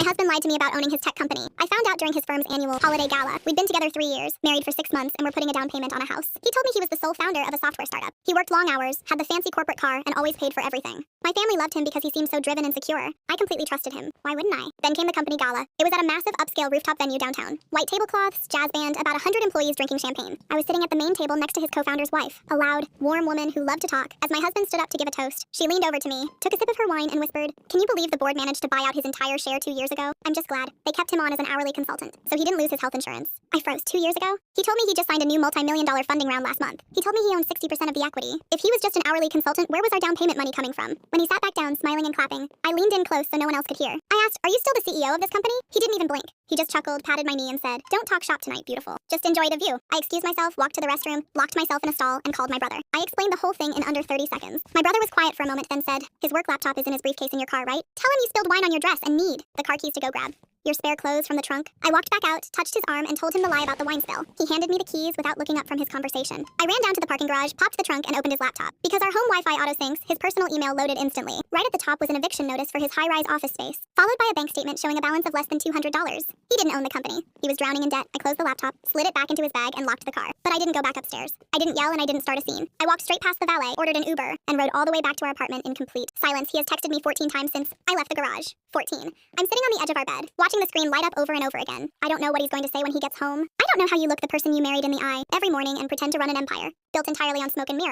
husband lied to me about owning his tech company. I found out during his firm's annual holiday gala. We'd been together 3 years, married for 6 months, and were putting a down payment on a house. He told me he was the sole founder of a software startup. He worked long hours, had the fancy corporate car, and always paid for everything. My family loved him because he seemed so driven and secure. I completely trusted him. Why wouldn't I? Then came the company gala. It was at a massive upscale rooftop venue downtown. White tablecloths, jazz band, about 100 employees drinking champagne. I was sitting at the main table next to his co-founder's wife, a loud, warm woman who loved to talk. As my husband stood up to give a toast, she leaned over to me, took a sip of her wine, and whispered, "Can you believe the board managed to buy out his entire share 2 years ago? I'm just glad. They kept him on as an hourly consultant, so he didn't lose his health insurance." I froze. 2 years ago? He told me he just signed a new multi-million-dollar funding round last month. He told me he owned 60% of the equity. If he was just an hourly consultant, where was our down payment money coming from? When he sat back down, smiling and clapping, I leaned in close so no one else could hear. I asked, "Are you still the CEO of this company?" He didn't even blink. He just chuckled, patted my knee, and said, "Don't talk shop tonight, beautiful. Just enjoy the view." I excused myself, walked to the restroom, locked myself in a stall, and called my brother. I explained the whole thing in under 30 seconds. My brother was quiet for a moment, then said, "His work laptop is in his briefcase in your car, right? Tell him you spilled wine on your dress and need the car keys to go grab your spare clothes from the trunk." I walked back out, touched his arm, and told him the lie about the wine spill. He handed me the keys without looking up from his conversation. I ran down to the parking garage, popped the trunk, and opened his laptop. Because our home Wi-Fi auto-syncs, his personal email loaded instantly. Right at the top was an eviction notice for his high-rise office space, followed by a bank statement showing a balance of less than $200. He didn't own the company. He was drowning in debt. I closed the laptop, slid it back into his bag, and locked the car. But I didn't go back upstairs. I didn't yell and I didn't start a scene. I walked straight past the valet, ordered an Uber, and rode all the way back to our apartment in complete silence. He has texted me 14 times since I left the garage. 14. I'm sitting on the edge of our bed, watching the screen light up over and over again. I don't know what he's going to say when he gets home. I don't know how you look the person you married in the eye every morning and pretend to run an empire, built entirely on smoke and mirror.